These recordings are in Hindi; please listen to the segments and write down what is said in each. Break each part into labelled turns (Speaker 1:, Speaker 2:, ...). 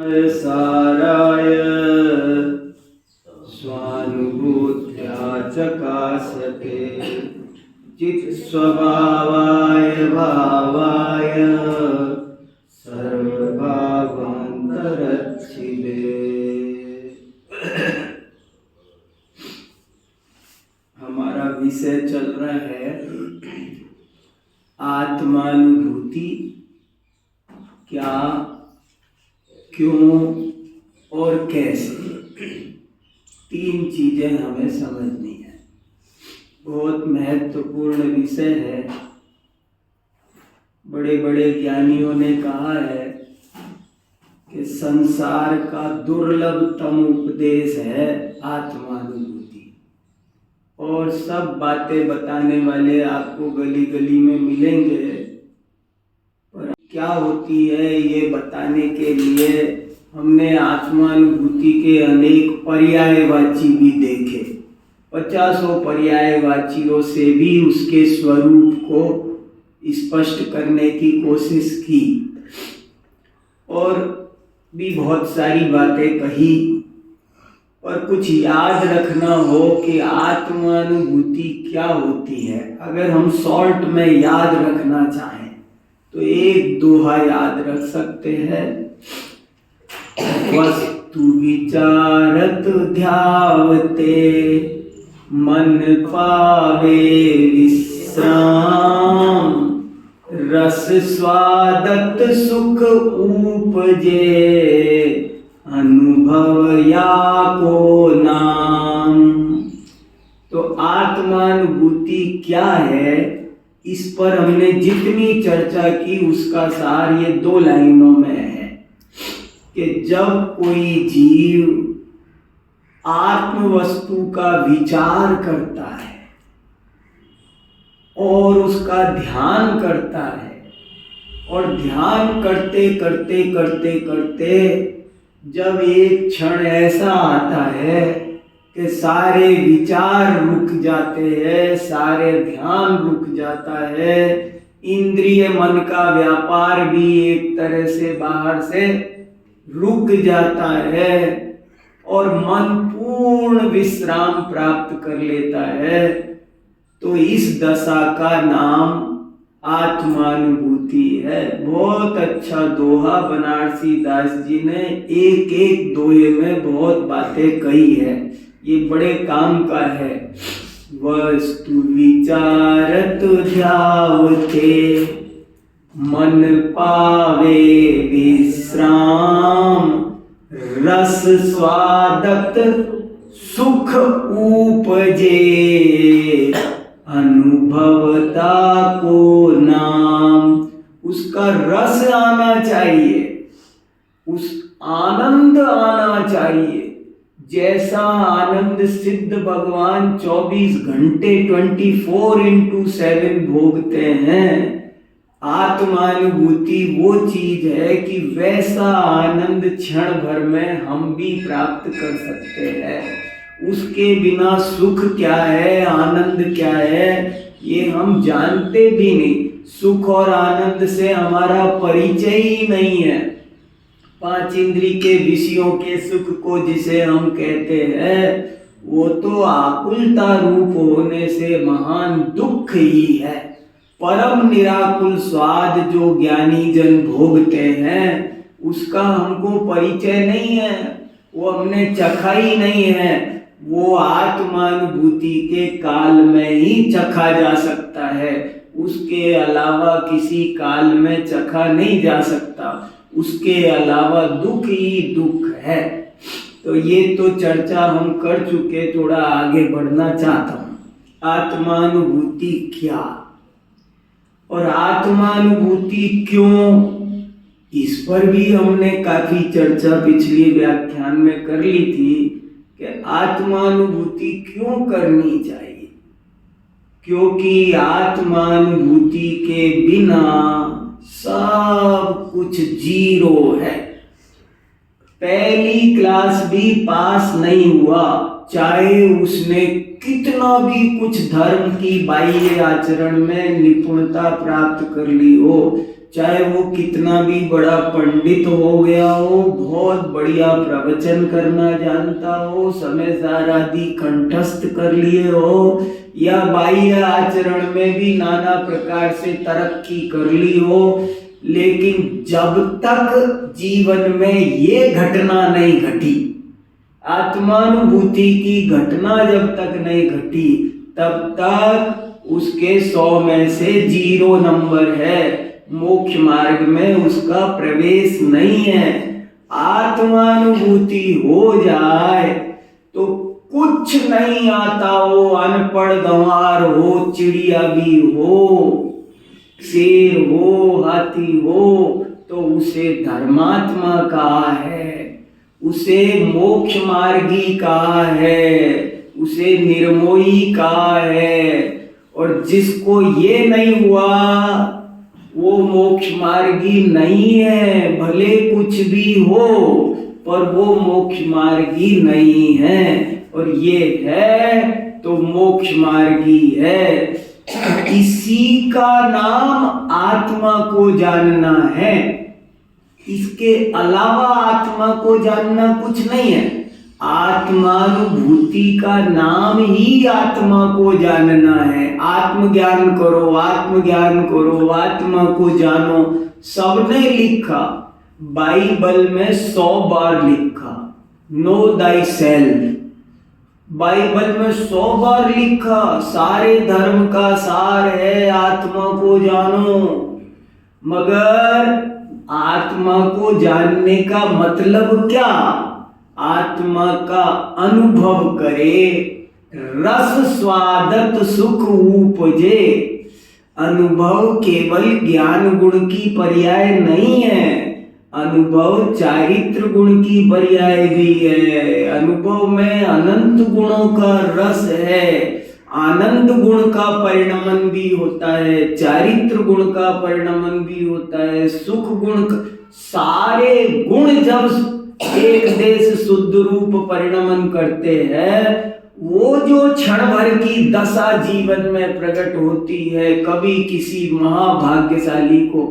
Speaker 1: साराय स्वानुभूत्या चकासते चित्स्वभावाय भावाय सर्वभावान्तरच्छिदे। हमारा विषय चल रहा है आत्मानुभूति, क्या, क्यों और कैसे। तीन चीजें हमें समझनी है। बहुत महत्वपूर्ण विषय है। बड़े बड़े ज्ञानियों ने कहा है कि संसार का दुर्लभतम उपदेश है आत्मानुभूति। और सब बातें बताने वाले आपको गली गली में मिलेंगे, पर क्या होती है ये बताने के लिए हमने आत्मानुभूति के अनेक पर्यायवाची भी देखे। 50 पर्यायवाचियों से भी उसके स्वरूप को स्पष्ट करने की कोशिश की और भी बहुत सारी बातें कही। और कुछ याद रखना हो कि आत्मानुभूति क्या होती है, अगर हम शॉर्ट में याद रखना चाहें तो एक दोहा याद रख सकते हैं। वस्तु विचारत ध्यावते मन पावे विश्राम, रस स्वादत सुख उपजे अनुभव या को नाम। तो आत्मानुभूति क्या है, इस पर हमने जितनी चर्चा की उसका सार ये 2 लाइनों में है कि जब कोई जीव आत्म वस्तु का विचार करता है और उसका ध्यान करता है, और ध्यान करते करते करते करते जब एक क्षण ऐसा आता है कि सारे विचार रुक जाते हैं, सारे ध्यान रुक जाता है, इंद्रिय मन का व्यापार भी एक तरह से बाहर से रुक जाता है और मन पूर्ण विश्राम प्राप्त कर लेता है, तो इस दशा का नाम आत्मानुभूति है। बहुत अच्छा दोहा बनारसी दास जी ने एक एक दोहे में बहुत बातें कही है, ये बड़े काम का है। वस्तु विचारत ध्यावते मन पावे विश्राम, रस स्वादत सुख उपजे अनुभवता को नाम। उसका रस आना चाहिए, उस आनंद आना चाहिए, जैसा आनंद सिद्ध भगवान 24 घंटे 24/7 भोगते हैं। आत्मानुभूति वो चीज है कि वैसा आनंद क्षण भर में हम भी प्राप्त कर सकते हैं। उसके बिना सुख क्या है, आनंद क्या है, ये हम जानते भी नहीं। सुख और आनंद से हमारा परिचय ही नहीं है। 5 इंद्रिय के विषयों के सुख को जिसे हम कहते हैं, वो तो आकुलता रूप होने से महान दुख ही है। परम निराकुल स्वाद जो ज्ञानी जन भोगते हैं, उसका हमको परिचय नहीं है, वो हमने चखा ही नहीं है। वो आत्मानुभूति के काल में ही चखा जा सकता है, उसके अलावा किसी काल में चखा नहीं जा सकता। उसके अलावा दुख ही दुख है। तो ये तो चर्चा हम कर चुके, थोड़ा आगे बढ़ना चाहता हूँ। आत्मानुभूति क्या और आत्मानुभूति क्यों, इस पर भी हमने काफी चर्चा पिछले व्याख्यान में कर ली थी कि आत्मानुभूति क्यों करनी चाहिए। क्योंकि आत्मानुभूति के बिना सब कुछ जीरो है। पहली क्लास भी पास नहीं हुआ, चाहे उसने कितना भी कुछ धर्म की बाह्य आचरण में निपुणता प्राप्त कर ली हो, चाहे वो कितना भी बड़ा पंडित हो गया हो, बहुत बढ़िया प्रवचन करना जानता हो, समय सार आदि कंठस्थ कर लिए हो, या बाह्य आचरण में भी नाना प्रकार से तरक्की कर ली हो, लेकिन जब तक जीवन में ये घटना नहीं घटी, आत्मानुभूति की घटना जब तक नहीं घटी, तब तक उसके 100 में से 0 नंबर है। मोक्ष मार्ग में उसका प्रवेश नहीं है। आत्मानुभूति हो जाए तो कुछ नहीं आता हो, अनपढ़ गंवार हो, चिड़िया भी हो, शेर हो, हाथी हो, तो उसे धर्मात्मा कहा है, उसे मोक्ष मार्गी कहा है, उसे निर्मोही कहा है। और जिसको ये नहीं हुआ वो मोक्ष मार्गी नहीं है, भले कुछ भी हो पर वो मोक्ष मार्गी नहीं है। और ये है तो मोक्ष मार्गी है। इसी का नाम आत्मा को जानना है। इसके अलावा आत्मा को जानना कुछ नहीं है। आत्मानुभूति का नाम ही आत्मा को जानना है। आत्मज्ञान करो, आत्मज्ञान करो, आत्मा को जानो, सबने लिखा। बाइबल में 100 बार लिखा नो दाई सेल्फ। बाइबल में 100 बार लिखा। सारे धर्म का सार है आत्मा को जानो। मगर आत्मा को जानने का मतलब क्या? आत्मा का अनुभव करे, रस स्वादत सुख उपजे। अनुभव केवल ज्ञान गुण की पर्याय नहीं है, अनुभव चारित्र गुण की पर्याय भी है। अनुभव में अनंत गुणों का रस है। आनंद गुण का परिणमन भी होता है, चारित्र गुण का परिणमन भी होता है, सुख गुण का। सारे गुण जब एक देश शुद्ध रूप परिणमन करते हैं, वो जो क्षण भर की दशा जीवन में प्रकट होती है कभी किसी महाभाग्यशाली को,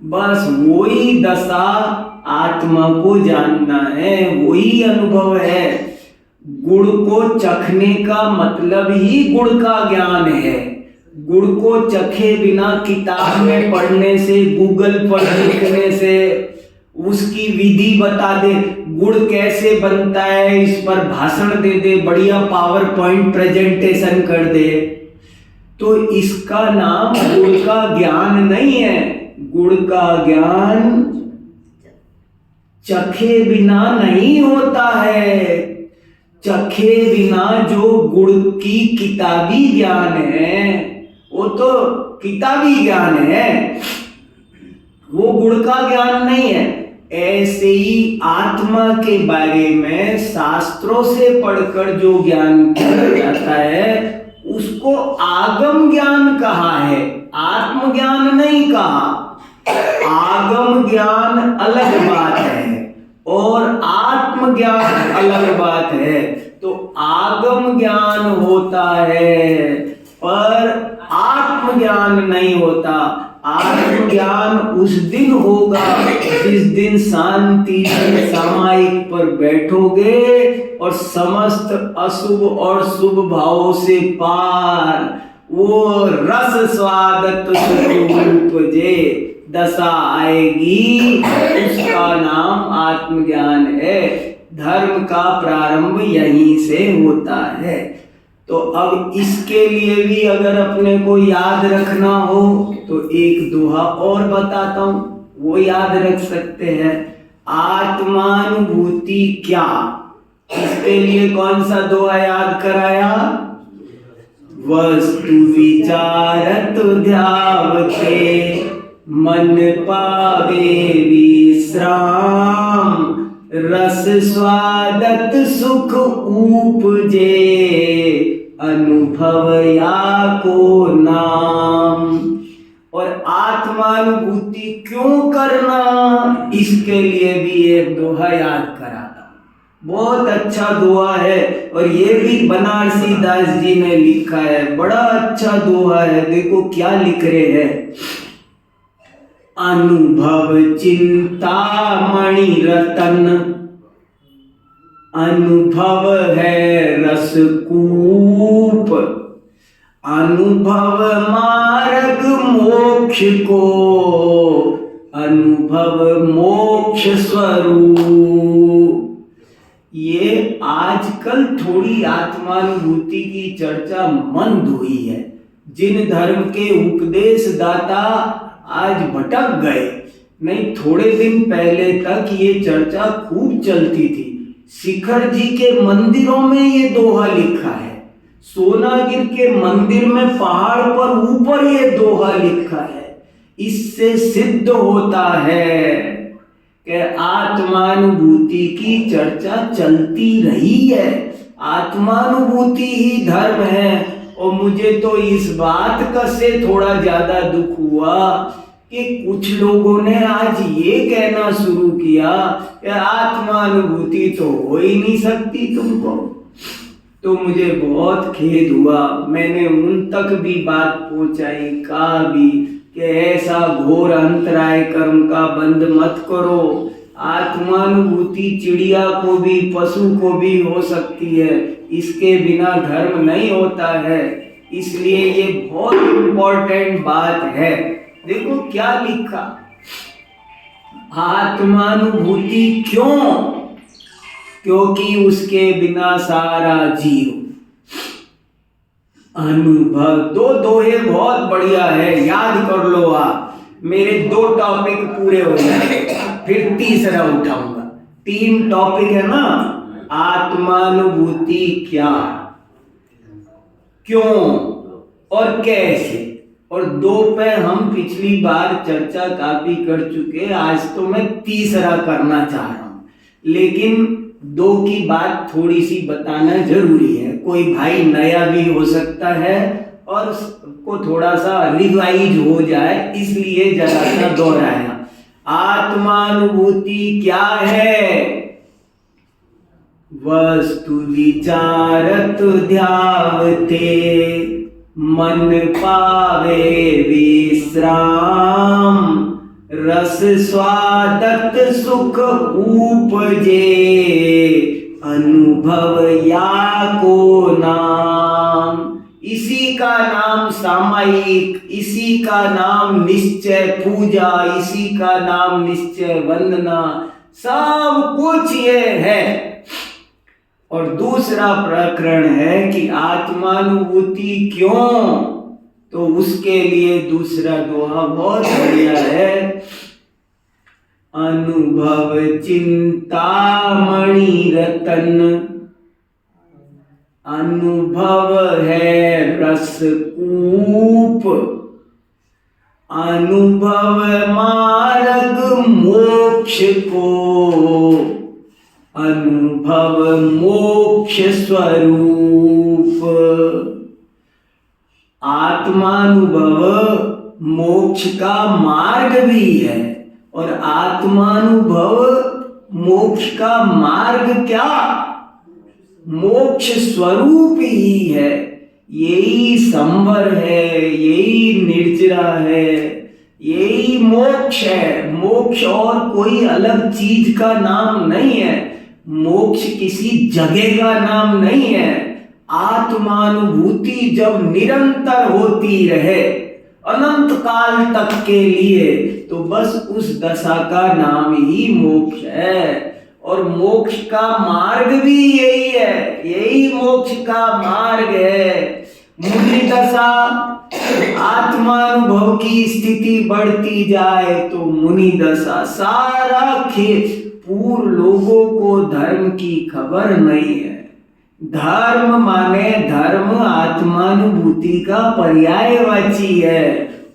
Speaker 1: बस वही दशा आत्मा को जानना है, वही अनुभव है। गुड़ को चखने का मतलब ही गुड़ का ज्ञान है। गुड़ को चखे बिना किताब में पढ़ने से, गूगल पर लिखने से, उसकी विधि बता दे, गुड़ कैसे बनता है इस पर भाषण दे दे, बढ़िया पावर पॉइंट प्रेजेंटेशन कर दे, तो इसका नाम गुड़ का ज्ञान नहीं है। गुड़ का ज्ञान चखे बिना नहीं होता है। चखे बिना जो गुड़ की किताबी ज्ञान है वो तो किताबी ज्ञान है, वो गुड़ का ज्ञान नहीं है। ऐसे ही आत्मा के बारे में शास्त्रों से पढ़कर जो ज्ञान किया जाता है उसको आगम ज्ञान कहा है, आत्मज्ञान नहीं कहा। आगम ज्ञान अलग बात है और आत्मज्ञान अलग बात है। तो आगम ज्ञान होता है पर आत्मज्ञान नहीं होता। आत्मज्ञान उस दिन होगा जिस दिन शांति से सामायिक पर बैठोगे और समस्त अशुभ और शुभ भावों से पार वो रस स्वादत उपजे दशा आएगी, उसका नाम आत्मज्ञान है। धर्म का प्रारंभ यहीं से होता है। तो अब इसके लिए भी अगर अपने को याद रखना हो तो एक दोहा और बताता हूं, वो याद रख सकते हैं। आत्मानुभूति क्या, इसके लिए कौन सा दोहा याद कराया? वस्तु विचारत ध्यावते मन पावे विश्राम, रस स्वादत सुख उपजे अनुभव या को नाम। और आत्मानुभूति क्यों करना, इसके लिए भी एक दोहा याद कराता हूं। बहुत अच्छा दोहा है और ये भी बनारसी दास जी ने लिखा है, बड़ा अच्छा दोहा है। देखो क्या लिख रहे हैं। अनुभव चिंतामणि रतन, अनुभव है रसकूप, अनुभव मार्ग मोक्ष को, अनुभव मोक्ष स्वरूप। ये आजकल थोड़ी आत्मानुभूति की चर्चा मंद हुई है। जिन धर्म के उपदेश दाता आज भटक गए, नहीं थोड़े दिन पहले तक ये चर्चा खूब चलती थी। शिखर जी के मंदिरों में ये दोहा लिखा है, सोनागिर के मंदिर में पहाड़ पर ऊपर ये दोहा लिखा है। इससे सिद्ध होता है कि आत्मानुभूति की चर्चा चलती रही है। आत्मानुभूति ही धर्म है। और मुझे तो इस बात का से थोड़ा ज्यादा दुख हुआ कि कुछ लोगों ने आज ये कहना शुरू किया कि आत्मानुभूति तो हो ही नहीं सकती तुमको। तो मुझे बहुत खेद हुआ। मैंने उन तक भी बात पहुंचाई, कहा भी कि ऐसा घोर अंतराय कर्म का बंद मत करो। आत्मानुभूति चिड़िया को भी पशु को भी हो सकती है, इसके बिना धर्म नहीं होता है। इसलिए ये बहुत इंपॉर्टेंट बात है। देखो क्या लिखा, आत्मानुभूति क्यों? क्योंकि उसके बिना सारा जीव। अनुभव दो दोहे बहुत बढ़िया है, याद कर लो आप। मेरे 2 टॉपिक पूरे हो जाएंगे, फिर तीसरा उठाऊंगा। 3 टॉपिक है ना, आत्मानुभूति क्या, क्यों और कैसे। और 2 पे हम पिछली बार चर्चा काफी कर चुके। आज तो मैं तीसरा करना चाह रहा हूं, लेकिन 2 की बात थोड़ी सी बताना जरूरी है। कोई भाई नया भी हो सकता है और को थोड़ा सा रिवाइज हो जाए, इसलिए जरा सा दोहराया। आत्मानुभूति क्या है? वस्तु विचारत ध्यावते, मन पावे विश्राम, रस स्वादत सुख उपजे, अनुभव या को नाम। इसी का नाम सामायिक, इसी का नाम निश्चय पूजा, इसी का नाम निश्चय वंदना, सब कुछ ये है। और दूसरा प्रकरण है कि आत्मानुभूति क्यों, तो उसके लिए दूसरा दोहा बहुत बढ़िया है। अनुभव चिंतामणि रतन, अनुभव है रसकूप, अनुभव मार्ग मोक्ष को, अनुभव मोक्ष स्वरूप। आत्मानुभव मोक्ष का मार्ग भी है, और आत्मानुभव मोक्ष का मार्ग क्या? मोक्ष स्वरूप ही है। यही संवर है, यही निर्जरा है, यही मोक्ष है। मोक्ष और कोई अलग चीज का नाम नहीं है। मोक्ष किसी जगह का नाम नहीं है। आत्मानुभूति जब निरंतर होती रहे अनंत काल तक के लिए, तो बस उस दशा का नाम ही मोक्ष है। और मोक्ष का मार्ग भी यही है, यही मोक्ष का मार्ग है। मुनि दशा, आत्मानुभव की स्थिति बढ़ती जाए तो मुनि दशा। सारा पूर्व लोगों को धर्म की खबर नहीं है। धर्म माने धर्म आत्मानुभूति का पर्यायवाची है,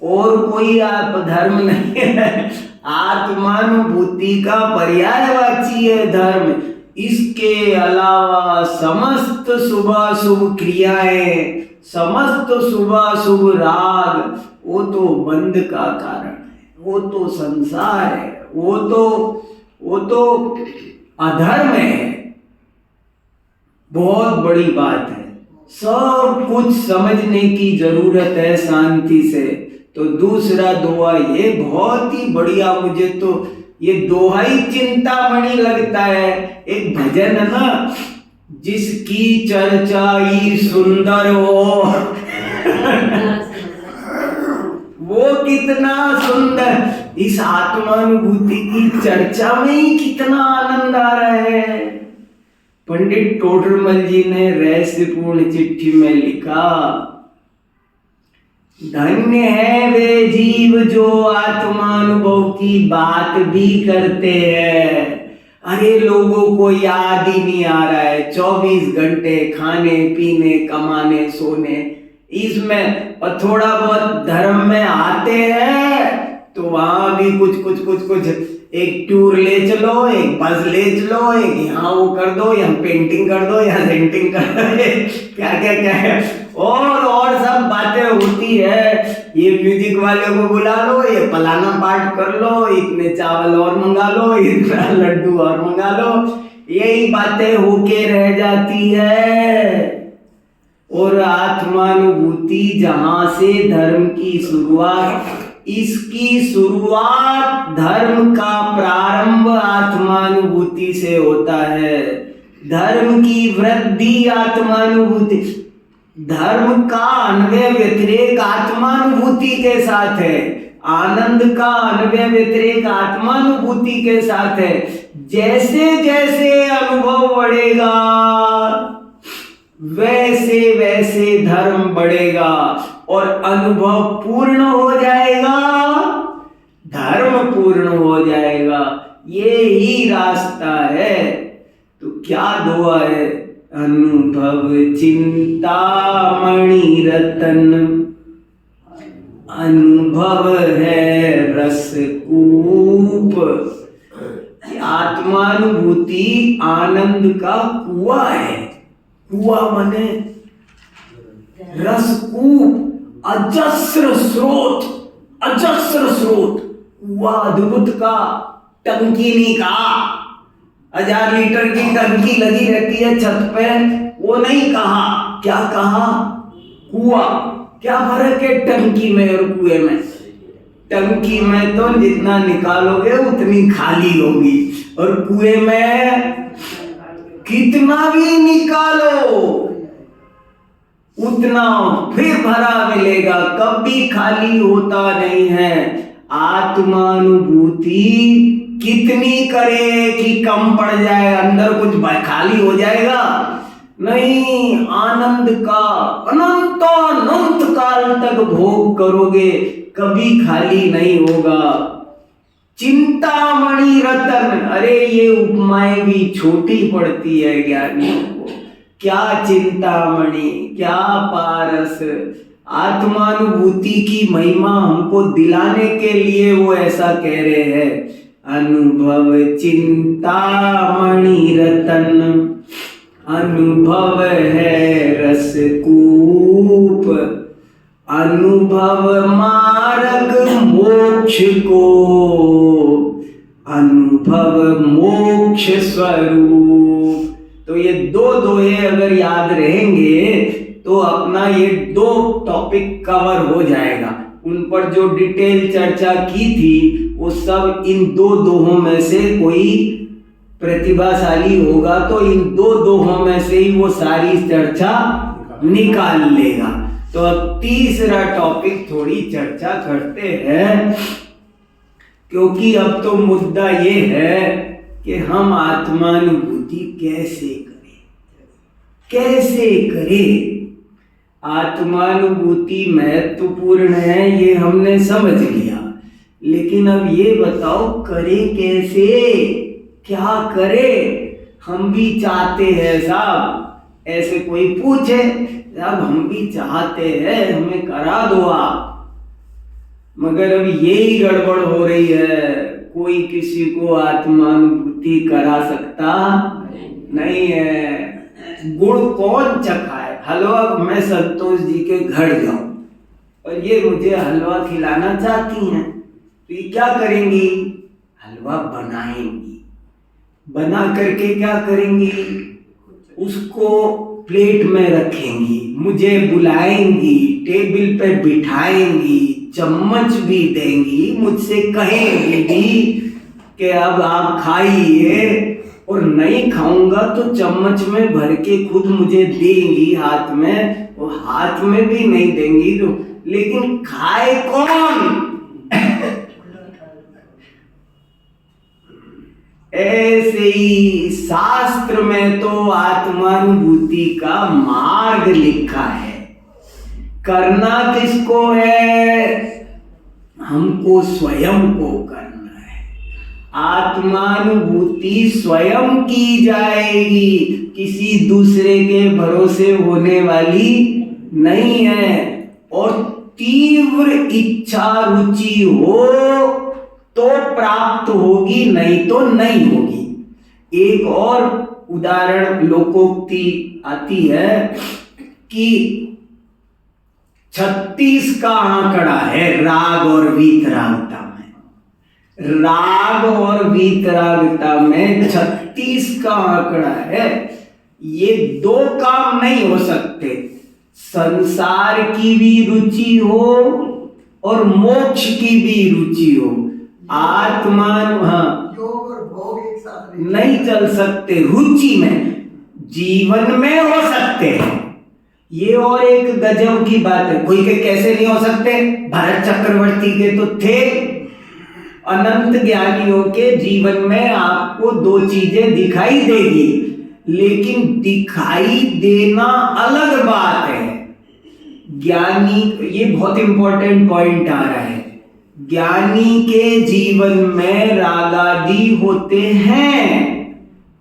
Speaker 1: और कोई आप धर्म नहीं है। आत्मानुभूति का पर्यायवाची है धर्म। इसके अलावा समस्त शुभाशुभ क्रियाएं, समस्त शुभाशुभ राग, वो तो बंध का कारण है, वो तो संसार है, वो तो अधर्म है। बहुत बड़ी बात है। सब कुछ समझने की जरूरत है शांति से। तो दूसरा दोहा ये बहुत ही बढ़िया, मुझे तो ये दोहा ही चिंतामणि लगता है। एक भजन है ना, जिसकी चर्चाई सुंदर हो वो कितना सुंदर। इस आत्मानुभूति की चर्चा में ही कितना आनंद आ रहा है। पंडित टोडरमल जी ने रहस्यपूर्ण चिट्ठी में लिखा, धन्य है वे जीव जो आत्मानुभव की बात भी करते हैं। अरे लोगों को याद ही नहीं आ रहा है, 24 घंटे खाने पीने कमाने सोने इसमें, और थोड़ा बहुत धर्म में आते हैं तो वहां भी कुछ एक टूर ले चलो, एक बस ले चलो, एक यहाँ वो कर दो, यहाँ पेंटिंग कर दो, यहाँ सेंटिंग कर दो, क्या है और सब बातें होती है। ये म्यूजिक वाले को बुला लो, ये फलाना पाठ कर लो, इतने चावल और मंगा लो, इतना लड्डू और मंगा लो, यही बातें होके रह जाती है। और आत्मानुभूति जहां से धर्म की शुरुआत, इसकी शुरुआत धर्म का प्रारंभ आत्मानुभूति से होता है। धर्म की वृद्धि आत्मानुभूति, धर्म का अन्वय व्यतिरेक आत्मानुभूति के साथ है, आनंद का अन्वय व्यतिरेक आत्मानुभूति के साथ है। जैसे जैसे अनुभव बढ़ेगा वैसे वैसे धर्म बढ़ेगा, और अनुभव पूर्ण हो जाएगा, धर्म पूर्ण हो जाएगा। ये ही रास्ता है। तो क्या दुआ है, अनुभव चिंतामणि रतन, अनुभव है रसकूप। आत्मानुभूति आनंद का कुआं है। कुआं माने रसकूप, अजस्र स्रोत, अजस्र स्रोत। कुआं अद्भुत का, टंकी नहीं कहा, 1000 लीटर की टंकी लगी रहती है छत पे, वो नहीं कहा, क्या कहा, कुआं। क्या फर्क है टंकी में और कुएं में? टंकी में तो जितना निकालोगे उतनी खाली होगी, और कुएं में कितना भी निकालो उतना फिर भरा मिलेगा, कभी खाली होता नहीं है। आत्मानुभूति कितनी करे कि कम पड़ जाए, अंदर कुछ खाली हो जाएगा? नहीं, आनंद का अनंत काल तक भोग करोगे, कभी खाली नहीं होगा। चिंतामणि रतन, अरे ये उपमाएं भी छोटी पड़ती है ज्ञानियों को। क्या चिंतामणि, क्या पारस। आत्मानुभूति की महिमा हमको दिलाने के लिए वो ऐसा कह रहे हैं, अनुभव चिंतामणि रतन, अनुभव है रसकूप, अनुभव मार्ग मोक्ष को, अनुभव मोक्ष स्वरूप। तो ये दो दोहे अगर याद रहेंगे तो अपना ये 2 टॉपिक कवर हो जाएगा। उन पर जो डिटेल चर्चा की थी वो सब इन 2 दोहों में से कोई प्रतिभाशाली होगा तो इन 2 दोहों में से ही वो सारी चर्चा निकाल लेगा। तो अब तीसरा टॉपिक थोड़ी चर्चा करते हैं, क्योंकि अब तो मुद्दा ये है कि हम आत्मानुभूति कैसे करें। आत्मानुभूति महत्वपूर्ण है, ये हमने समझ लिया, लेकिन अब ये बताओ करें कैसे, क्या करें? हम भी चाहते हैं साहब, ऐसे कोई पूछे साहब हम भी चाहते हैं, हमें करा दो आप, मगर अब यही गड़बड़ हो रही है, कोई किसी को आत्मानुभूति करा सकता नहीं है। गुड़ कौन चखाए? हलवा मैं संतोष जी के घर जाऊं और ये मुझे हलवा खिलाना चाहती हैं, तो ये क्या करेंगी? हलवा बनाएंगी, बना करके क्या करेंगी? उसको प्लेट में रखेंगी, मुझे बुलाएंगी, टेबल पे बिठाएंगी, चम्मच भी देंगी, मुझसे कहेंगी भी कि अब आप खाइए, और नहीं खाऊंगा तो चम्मच में भर के खुद मुझे देंगी हाथ में, और हाथ में भी नहीं देंगी तो, लेकिन खाए कौन? ऐसे ही शास्त्र में तो आत्मानुभूति का मार्ग लिखा है। करना किसको है? हमको स्वयं को करना है। आत्मानुभूति स्वयं की जाएगी, किसी दूसरे के भरोसे होने वाली नहीं है। और तीव्र इच्छा रुचि हो तो प्राप्त होगी, नहीं तो नहीं होगी। एक और उदाहरण लोकोक्ति आती है कि 36 का आंकड़ा है राग और वीतरागता में। राग और वीतरागता में 36 का आंकड़ा है। ये दो काम नहीं हो सकते, संसार की भी रुचि हो और मोक्ष की भी रुचि हो। आत्मान योग और भोग एक साथ नहीं चल सकते। रुचि में जीवन में हो सकते हैं, ये और एक गजब की बात है। कोई के कैसे नहीं हो सकते? भरत चक्रवर्ती के तो थे। अनंत ज्ञानियों के जीवन में आपको दो चीजें दिखाई देगी, लेकिन दिखाई देना अलग बात है। ज्ञानी, ये बहुत इंपॉर्टेंट पॉइंट आ रहा है, ज्ञानी के जीवन में रागादि होते हैं,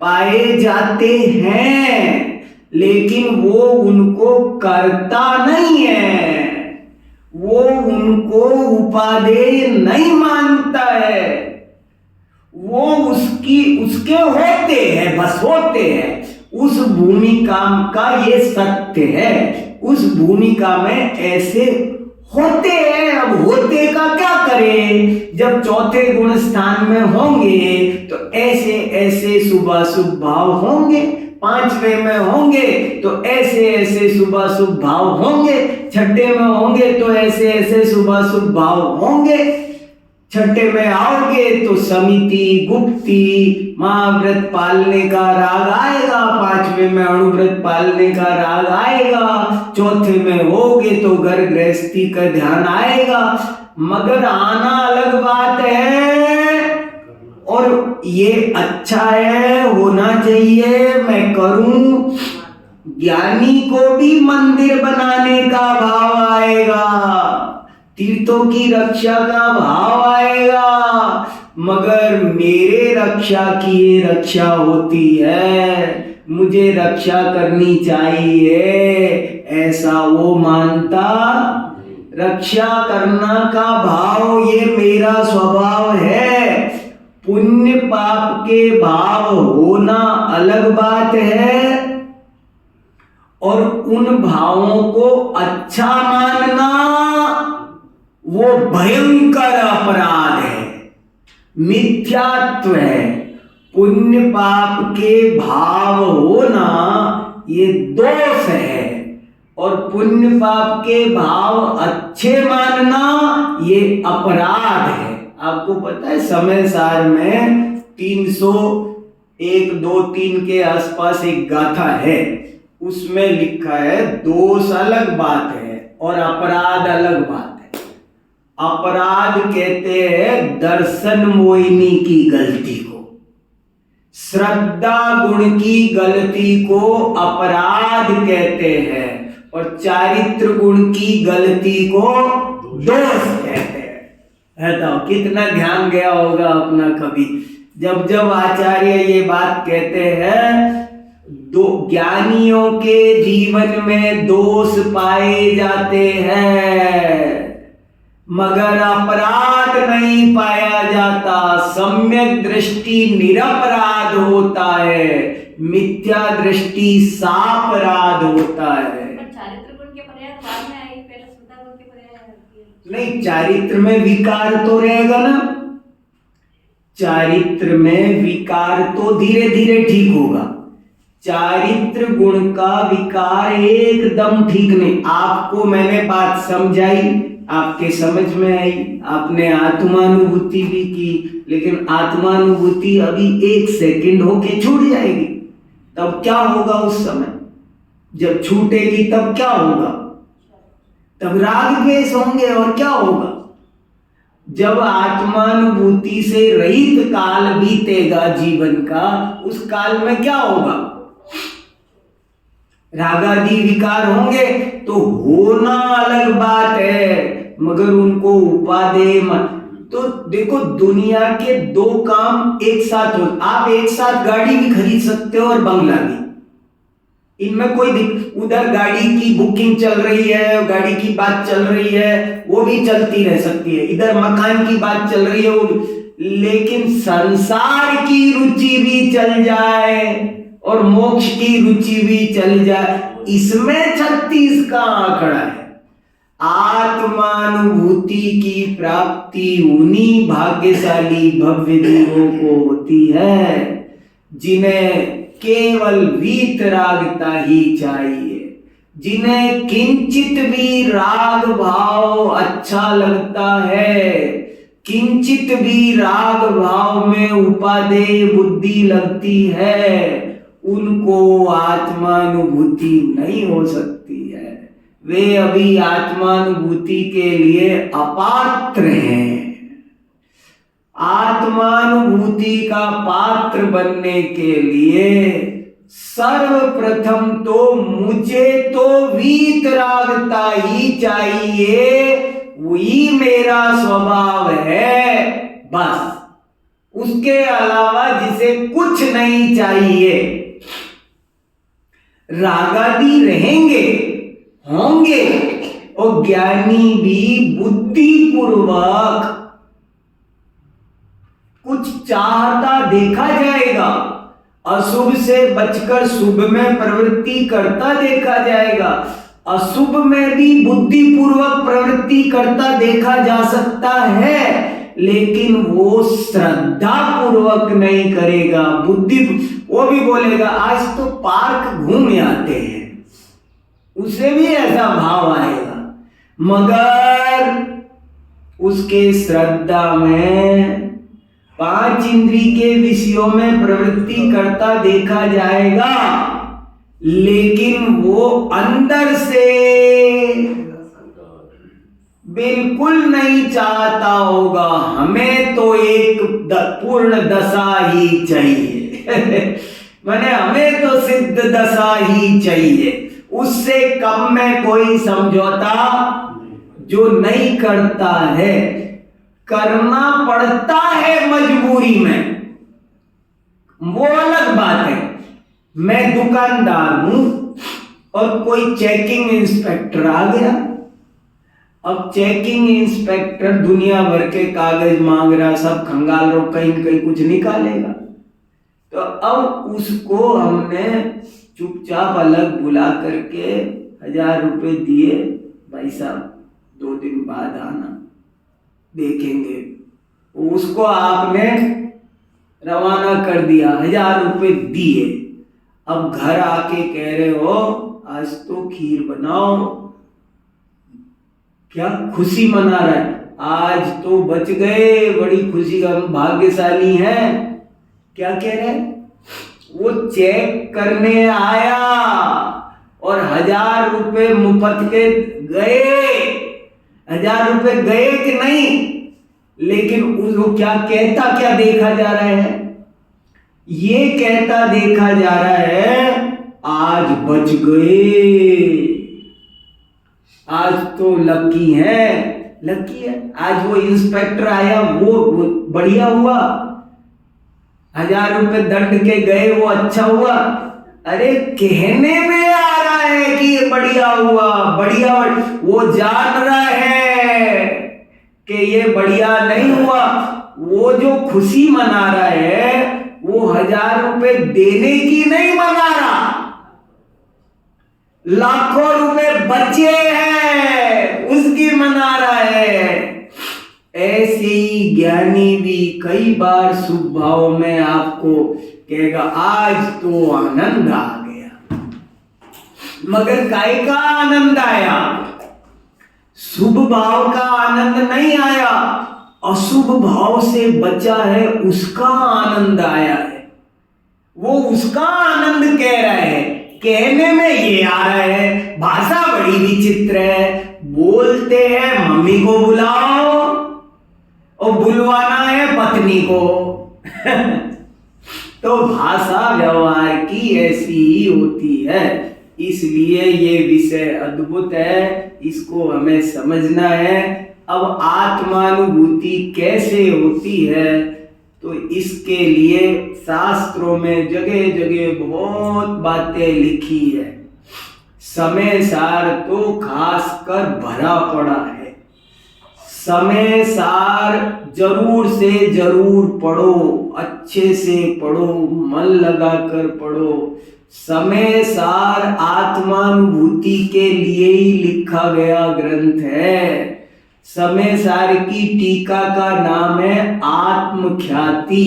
Speaker 1: पाए जाते हैं, लेकिन वो उनको करता नहीं है, वो उनको उपादेय नहीं मानता है, वो उसके होते हैं, बस होते हैं। उस भूमिका का ये सत्य है, उस भूमिका में ऐसे होते हैं। अब होते का क्या करें? जब चौथे गुण स्थान में होंगे तो ऐसे ऐसे शुभाशुभ भाव होंगे, पांचवें में होंगे तो ऐसे ऐसे शुभाशुभ भाव होंगे, छठे में होंगे तो ऐसे ऐसे शुभाशुभ भाव होंगे, छठे में आओगे तो समिति, गुप्ती, महाव्रत पालने का राग आएगा, पांचवें में अणुव्रत पालने का राग आएगा, चौथे में होगे तो घर गृहस्थी का ध्यान आएगा। मगर आना अलग बात है, और ये अच्छा है, होना चाहिए, मैं करूं। ज्ञानी को भी मंदिर बनाने का भाव आएगा, तीर्थों की रक्षा का भाव आएगा, मगर मेरे रक्षा की ये रक्षा होती है, मुझे रक्षा करनी चाहिए, ऐसा वो मानता। रक्षा करना का भाव ये मेरा स्वभाव है। पुण्य पाप के भाव होना अलग बात है, और उन भावों को अच्छा मानना वो भयंकर अपराध है, मिथ्यात्व है। पुण्य पाप के भाव होना ये दोष है, और पुण्य पाप के भाव अच्छे मानना ये अपराध है। आपको पता है समय सार में 301, 2, 3 के आसपास एक गाथा है, उसमें लिखा है दोष अलग बात है और अपराध अलग बात है। अपराध कहते हैं दर्शन मोहिनी की गलती को, श्रद्धा गुण की गलती को अपराध कहते हैं, और चारित्र गुण की गलती को दोष कहते हैं। बताओ कितना ध्यान गया होगा अपना कभी, जब जब आचार्य ये बात कहते हैं, दो ज्ञानियों के जीवन में दोष पाए जाते हैं मगर अपराध नहीं पाया जाता, सम्यक दृष्टि निरपराध होता है, मिथ्या दृष्टि सापराध होता है।
Speaker 2: चारित्र गुण के पर्याय बाद में आएगी, पहले श्रद्धा गुण के पर्याय
Speaker 1: नहीं, चारित्र में विकार तो रहेगा ना, चारित्र में विकार तो धीरे धीरे ठीक होगा। चारित्र गुण का विकार एकदम ठीक नहीं। आपको मैंने बात समझाई, आपके समझ में आई, आपने आत्मानुभूति भी की, लेकिन आत्मानुभूति अभी 1 सेकंड होके छूट जाएगी। तब क्या होगा उस समय जब छूटेगी? तब क्या होगा? तब राग द्वेष होंगे। और क्या होगा? जब आत्मानुभूति से रहित काल बीतेगा जीवन का, उस काल में क्या होगा? रागादि विकार होंगे। तो होना अलग बात है, मगर उनको उपादेय मत। तो देखो, दुनिया के 2 काम एक साथ हो। आप एक साथ गाड़ी भी खरीद सकते हो और बंगला भी, इनमें कोई उधर गाड़ी की बुकिंग चल रही है, गाड़ी की बात चल रही है, वो भी चलती रह सकती है। इधर मकान की बात चल रही है, लेकिन संसार की रुचि भी चल जाए और मोक्ष की रुचि भी चल जाए, इसमें 36 का आंकड़ा है। आत्मानुभूति की प्राप्ति उन्हीं भाग्यशाली भव्य जीवों को होती है जिन्हें केवल वीतरागता ही चाहिए, जिन्हें किंचित भी राग भाव अच्छा लगता है, किंचित भी राग भाव में उपादेय बुद्धि लगती है, उनको आत्मानुभूति नहीं हो सकती है। वे अभी आत्मानुभूति के लिए अपात्र हैं। आत्मानुभूति का पात्र बनने के लिए सर्वप्रथम तो मुझे तो वीतरागता ही चाहिए, वही मेरा स्वभाव है, बस। उसके अलावा जिसे कुछ नहीं चाहिए। रागादि रहेंगे, होंगे, और ज्ञानी भी बुद्धिपूर्वक कुछ चाहता देखा जाएगा, अशुभ से बचकर शुभ में प्रवृत्ति करता देखा जाएगा, अशुभ में भी बुद्धिपूर्वक प्रवृत्ति करता देखा जा सकता है, लेकिन वो श्रद्धा पूर्वक नहीं करेगा। वो भी बोलेगा आज तो पार्क घूम आते हैं, उसे भी ऐसा भाव आएगा, मगर उसके श्रद्धा में 5 इंद्रिय के विषयों में प्रवृत्ति करता देखा जाएगा, लेकिन वो अंदर से बिल्कुल नहीं चाहता होगा हमें तो एक पूर्ण दशा ही चाहिए माने हमें तो सिद्ध दशा ही चाहिए, उससे कम में कोई समझौता जो नहीं करता है। करना पड़ता है मजबूरी में, वो अलग बात है। मैं दुकानदार हूं और कोई चेकिंग इंस्पेक्टर आ गया, अब चेकिंग इंस्पेक्टर दुनिया भर के कागज मांग रहा, सब खंगाल रो, कहीं कहीं कुछ निकालेगा। तो अब उसको हमने चुपचाप अलग बुला करके 1000 रुपए दिए, भाई साहब 2 दिन बाद आना देखेंगे। उसको आपने रवाना कर दिया, 1000 रुपए दिए। अब घर आके कह रहे हो आज तो खीर बनाओ, क्या खुशी मना रहा है, आज तो बच गए, बड़ी खुशी का, हम भाग्यशाली हैं। क्या कह रहे हैं? वो चेक करने आया और 1000 रुपए मुफ्त के गए, 1000 रुपए गए कि नहीं, लेकिन उसको क्या कहता, क्या देखा जा रहा है? ये कहता देखा जा रहा है आज बच गए, आज तो लकी है, लकी है। आज वो इंस्पेक्टर आया, वो बढ़िया हुआ, 1000 रुपए दंड के गए, वो अच्छा हुआ। अरे कहने में आ रहा है कि ये बढ़िया हुआ, बढ़िया, वो जान रहा है कि ये बढ़िया नहीं हुआ। वो जो खुशी मना रहा है वो 1000 रुपए देने की नहीं मना रहा, लाखों रुपए बचे हैं उसकी मना रहा है। ऐसे ही ज्ञानी भी कई बार शुभ भाव में आपको कहेगा आज तो आनंद आ गया, मगर काय का आनंद आया? शुभ भाव का आनंद नहीं आया, अशुभ भाव से बचा है उसका आनंद आया है। वो उसका आनंद कह रहा है, कहने में ये आ रहा है, भाषा बड़ी विचित्र है। बोलते हैं मम्मी को बुलाओ और बुलवाना है पत्नी को तो भाषा व्यवहार की ऐसी ही होती है। इसलिए ये विषय अद्भुत है, इसको हमें समझना है। अब आत्मानुभूति कैसे होती है, तो इसके लिए शास्त्रों में जगह जगह बहुत बातें लिखी है। समय सार तो खास कर भरा पड़ा है। समय सार जरूर से जरूर पढ़ो, अच्छे से पढ़ो, मन लगाकर पढ़ो। समय सार आत्मानुभूति के लिए ही लिखा गया ग्रंथ है। समय सार की टीका का नाम है आत्मख्याति।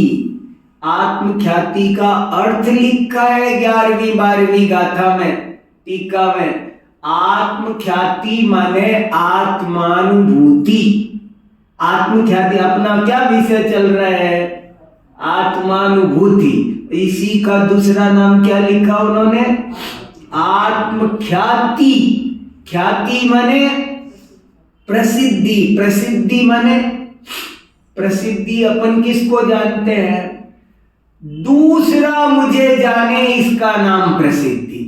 Speaker 1: आत्मख्याति का अर्थ लिखा है 11वीं 12वीं गाथा में, टीका में। आत्मख्याति माने आत्मानुभूति। आत्मख्याति अपना क्या विषय चल रहा है, आत्मानुभूति। इसी का दूसरा नाम क्या लिखा उन्होंने, आत्मख्याति। ख्याति माने प्रसिद्धि, प्रसिद्धि माने प्रसिद्धि। अपन किसको जानते हैं, दूसरा मुझे जाने इसका नाम प्रसिद्धि।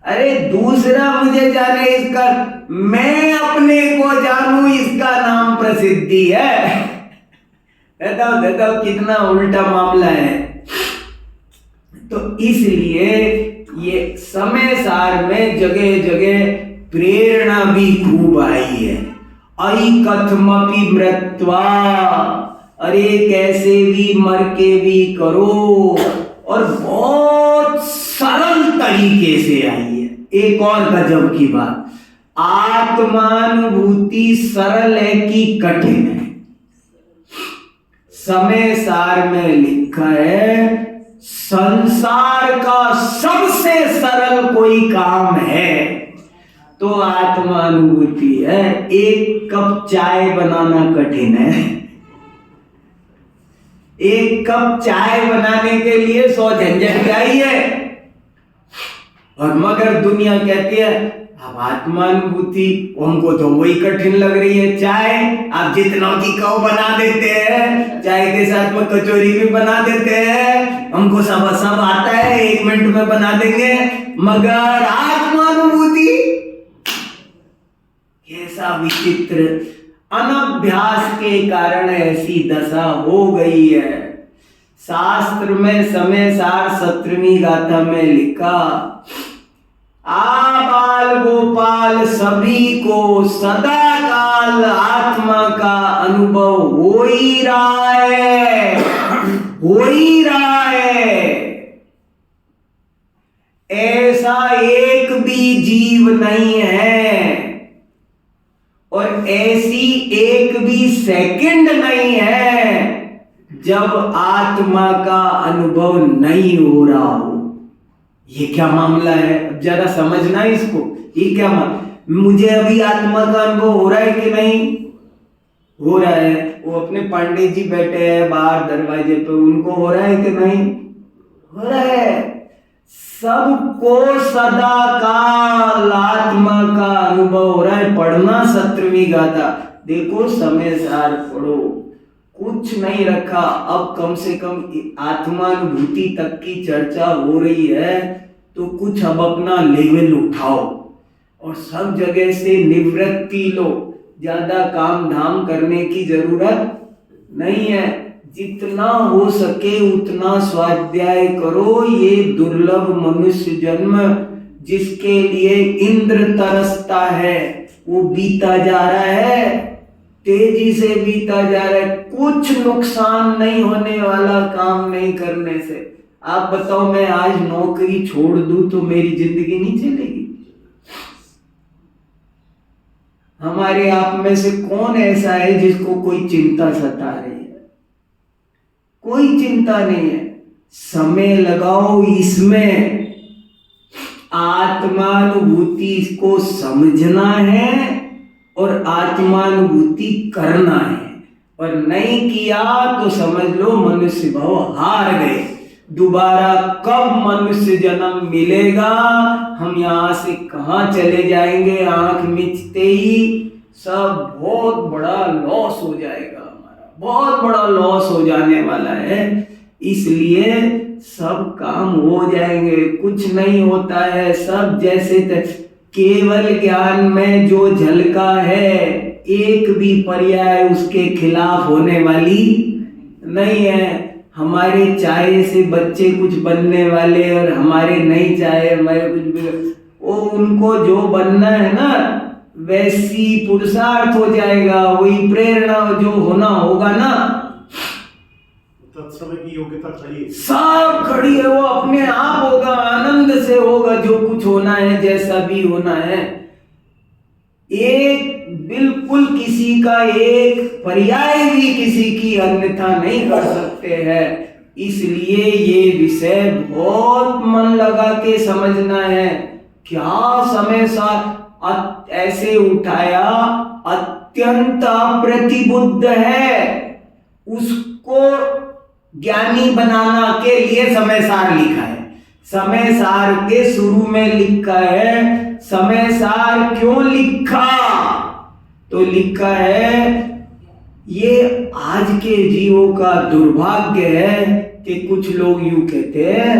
Speaker 1: अरे दूसरा मुझे जाने इसका, मैं अपने को जानूं इसका नाम प्रसिद्धि है। देखो कितना उल्टा मामला है। तो इसलिए ये समय सार में जगह जगह प्रेरणा भी खूब आई है। आई कथमपि मृत्वा, अरे कैसे भी मर के भी करो, और बहुत सरल तरीके से आई है। एक और गजब की बात, आत्मानुभूति सरल है कि कठिन है। समय सार में लिखा है संसार का सबसे सरल कोई काम है तो आत्मानुभूति है। एक कप चाय बनाना कठिन है। एक कप चाय बनाने के लिए 100 झंझट आई है, और मगर दुनिया कहती है अब आत्मानुभूति, हमको तो वही कठिन लग रही है। चाय आप जितना की कौ बना देते हैं, चाय के साथ में कचौरी भी बना देते हैं, हमको सब आता है, 1 मिनट में बना देंगे। मगर आत्मानुभूति कैसा विचित्र, अनभ्यास के कारण ऐसी दशा हो गई है। शास्त्र में समय सार 17वीं गाथा में लिखा, आबाल गोपाल सभी को सदा काल आत्मा का अनुभव हो ही रहा है, हो ही रहा है। ऐसा एक भी जीव नहीं है, और ऐसी एक भी सेकंड नहीं है जब आत्मा का अनुभव नहीं हो रहा हो। ये क्या मामला है, अब जरा समझना इसको। ये क्या मुझे अभी आत्मा का अनुभव हो रहा है कि नहीं हो रहा है? वो अपने पंडित जी बैठे हैं बाहर दरवाजे पे, उनको हो रहा है कि नहीं हो रहा है? सबको सदा काल आत्मा का अनुभव हो रहा है। पढ़ना 17वीं गाथा, देखो समय सार पढ़ो, कुछ नहीं रखा। अब कम से कम आत्मानुभूति तक की चर्चा हो रही है, तो कुछ अब अपना लेवल उठाओ और सब जगह से निवृत्ति लो। ज्यादा काम धाम करने की जरूरत नहीं है। जितना हो सके उतना स्वाध्याय करो। ये दुर्लभ मनुष्य जन्म जिसके लिए इंद्र तरसता है, वो बीता जा रहा है, तेजी से बीता जा रहा है। कुछ नुकसान नहीं होने वाला काम नहीं करने से। आप बताओ, मैं आज नौकरी छोड़ दूं तो मेरी जिंदगी नहीं चलेगी? हमारे आप में से कौन ऐसा है जिसको कोई चिंता सता रही है? कोई चिंता नहीं है। समय लगाओ इसमें, आत्मानुभूति को समझना है और आत्मानुभूति करना है, और नहीं किया तो समझ लो मनुष्य भाव हार गए। दोबारा कब मनुष्य जन्म मिलेगा, हम यहाँ से कहाँ चले जाएंगे, आंख मिचते ही सब बहुत बड़ा लॉस हो जाएगा, हमारा बहुत बड़ा लॉस हो जाने वाला है। इसलिए सब काम हो जाएंगे, कुछ नहीं होता है, सब जैसे केवल ज्ञान में जो झलका है एक भी पर्याय उसके खिलाफ होने वाली नहीं है। हमारे चाहे से बच्चे कुछ बनने वाले और हमारे नहीं चाहे हमारे कुछ भी, वो उनको जो बनना है ना वैसी पुरुषार्थ हो जाएगा, वही प्रेरणा जो होना होगा ना,
Speaker 3: तत्समय की योग्यता खड़ी है,
Speaker 1: सब खड़ी है, वो अपने आप होगा, आनंद से होगा जो कुछ होना है, जैसा भी होना है। एक बिल्कुल किसी का एक पर्याय भी किसी की अन्यथा नहीं कर सकते हैं। इसलिए ये विषय बहुत मन लगा के समझना है। क्या समय साथ ऐसे उठाया, अत्यंत प्रतिबुद्ध है, उसको ज्ञानी बनाना के लिए समय सार लिखा है। समय सार के शुरू में लिखा है, समय सार क्यों लिखा, तो लिखा है ये आज के जीवों का दुर्भाग्य है कि कुछ लोग यूं कहते हैं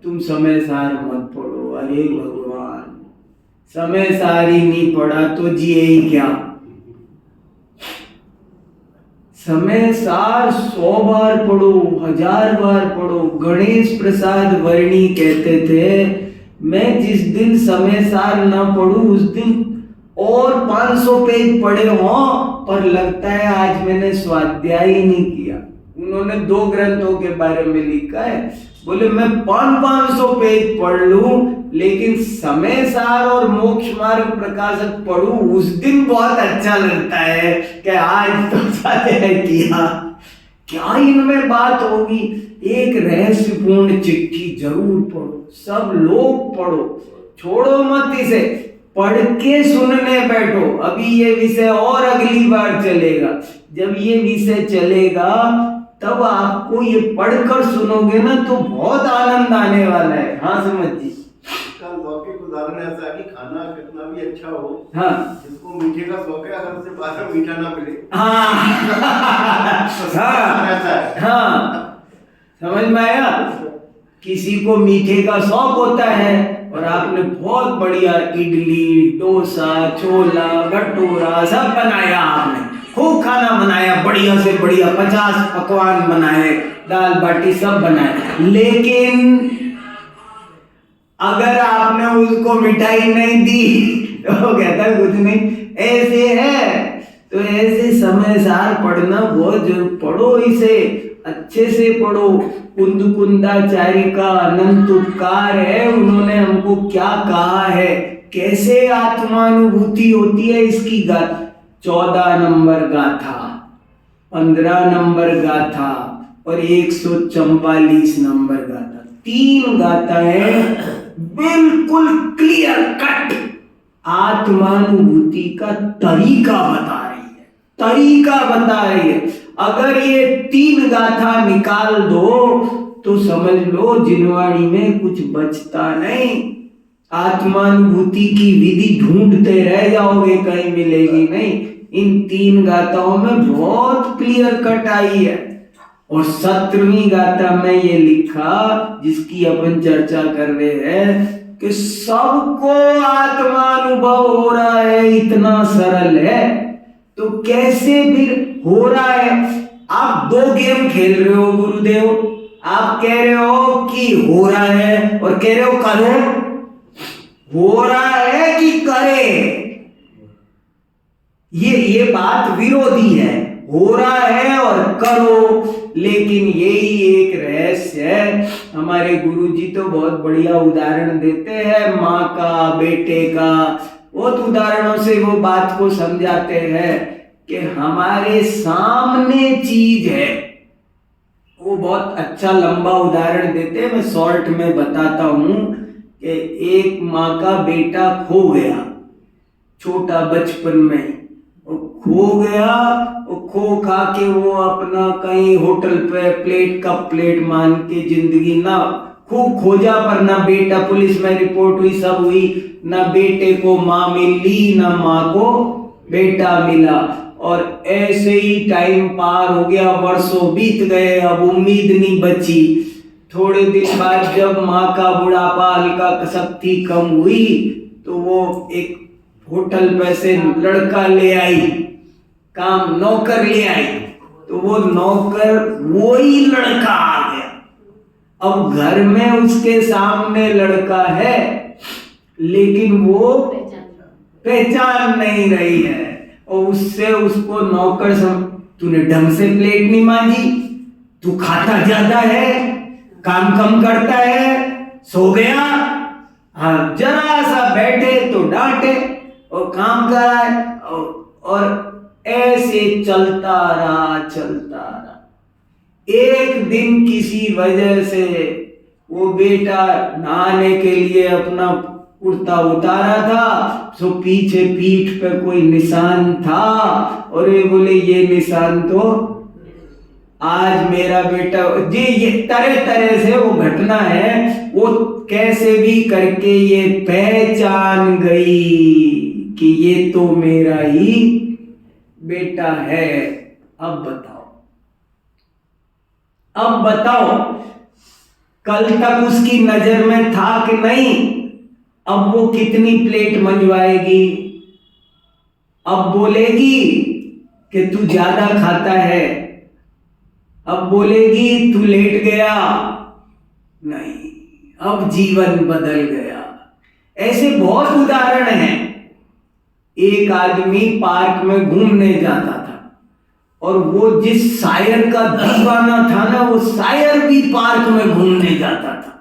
Speaker 1: तुम समय सार मत पढ़ो। अरे भगवान, समय सार ही नहीं पढ़ा तो जिए ही क्या। समय सार 100 बार पढ़ो, 1000 बार पढ़ो। गणेश प्रसाद वर्णी कहते थे मैं जिस दिन समय सार ना पढ़ूं उस दिन और 500 पेज पढ़े हों पर लगता है आज मैंने स्वाध्याय ही नहीं किया। उन्होंने 2 ग्रंथों के बारे में लिखा है, बोले मैं 500 पेज पढ़ लूं लेकिन समय सार और मोक्ष मार्ग प्रकाशक पढ़ूं उस दिन बहुत अच्छा लगता है कि आज तो स्वाध्याय किया। क्या इनमें बात होगी। एक रहस्यपूर्ण चिट्ठी जरूर पढ़ो, सब लोग पढ़ो, छोड़ो मत इसे, पढ़ के सुनने बैठो। अभी ये विषय और अगली बार चलेगा, जब ये विषय चलेगा तब आपको ये पढ़कर सुनोगे ना तो बहुत आनंद आने वाला है। हाँ समझ जी।
Speaker 3: इसका लौकिक उदाहरण ऐसा है कि खाना कितना भी अच्छा हो,
Speaker 1: हाँ
Speaker 3: जिसको मीठे का शौक है अगर उसे बाहर मीठा ना मिले,
Speaker 1: हाँ हाँ
Speaker 3: ऐसा है।
Speaker 1: हाँ समझ में आया। किसी को मीठे का शौक होता है और आपने बहुत बढ़िया इडली, डोसा, छोला, भटूरा सब बनाया, आपने खूब खाना बनाया, बढ़िया से बढ़िया 50 पकवान बनाए, दाल बाटी सब बनाए, लेकिन अगर आपने उसको मिठाई नहीं दी तो वो कहता है कुछ नहीं, ऐसे है। तो ऐसे समय सार पढ़ना बहुत जरूर, पढ़ो इसे अच्छे से पढ़ो। कुंदाचार्य का अनंत उपकार है, उन्होंने हमको क्या कहा है, कैसे आत्मानुभूति होती है इसकी गाथा। 14 नंबर गाथा, 15 नंबर गाथा और 144 नंबर गाथा, 3 गाथाएं बिल्कुल क्लियर कट आत्मानुभूति का तरीका बता रही है, तरीका बता रही है। अगर ये 3 गाथा निकाल दो तो समझ लो जिनवाणी में कुछ बचता नहीं। आत्मानुभूति की विधि ढूंढते रह जाओगे, कहीं मिलेगी नहीं। इन 3 गाथाओं में बहुत क्लियर कट आई है। और 17वीं गाथा में ये लिखा जिसकी अपन चर्चा कर रहे हैं कि सबको आत्मानुभव हो रहा है, इतना सरल है। तो कैसे फिर हो रहा है। आप 2 गेम खेल रहे हो गुरुदेव, आप कह रहे हो कि हो रहा है और कह रहे हो करो। हो रहा है कि करे, ये बात विरोधी है। हो रहा है और करो, लेकिन यही एक रहस्य है। हमारे गुरुजी तो बहुत बढ़िया उदाहरण देते हैं, माँ का, बेटे का, बहुत उदाहरणों से वो बात को समझाते हैं कि हमारे सामने चीज है। वो बहुत अच्छा लंबा उदाहरण देते हैं, मैं शॉर्ट में बताता हूं कि एक माँ का बेटा खो गया छोटा बचपन में, खो गया, खो खा के वो अपना कहीं होटल पे प्लेट मान के जिंदगी ना खूब खोजा, पर ना बेटा, पुलिस में रिपोर्ट हुई, सब हुई, ना बेटे को माँ मिली ना माँ को बेटा मिला। और ऐसे ही टाइम पार हो गया, वर्षों बीत गए, अब उम्मीद नहीं बची। थोड़े दिन बाद जब माँ का बुढ़ापा, हल्का शक्ति कम हुई, तो वो एक होटल पे से लड़का ले आई, काम नौकर ले आई, तो वो नौकर वही लड़का आ गया। अब घर में उसके सामने लड़का है, लेकिन वो पहचान नहीं रही है, और उससे उसको नौकर तूने ढंग से प्लेट नहीं मांजी, तू खाता ज्यादा है, काम कम करता है, सो गया, हाँ जरा सा बैठे तो डांटे और काम कराए, और ऐसे चलता रहा। एक दिन किसी वजह से वो बेटा नहाने के लिए अपना कुर्ता उतारा था, सो पीछे पीठ पे कोई निशान था, और ये बोले ये निशान तो आज मेरा बेटा जी, ये तरह तरह से वो घटना है, वो कैसे भी करके ये पहचान गई कि ये तो मेरा ही बेटा है। अब बताओ कल तक उसकी नजर में था कि नहीं? अब वो कितनी प्लेट मंजवाएगी? अब बोलेगी कि तू ज्यादा खाता है, अब बोलेगी तू लेट गया, नहीं, अब जीवन बदल गया। ऐसे बहुत उदाहरण हैं। एक आदमी पार्क में घूमने जाता था, और वो जिस शायर का दीवाना था ना, वो शायर भी पार्क में घूमने जाता था।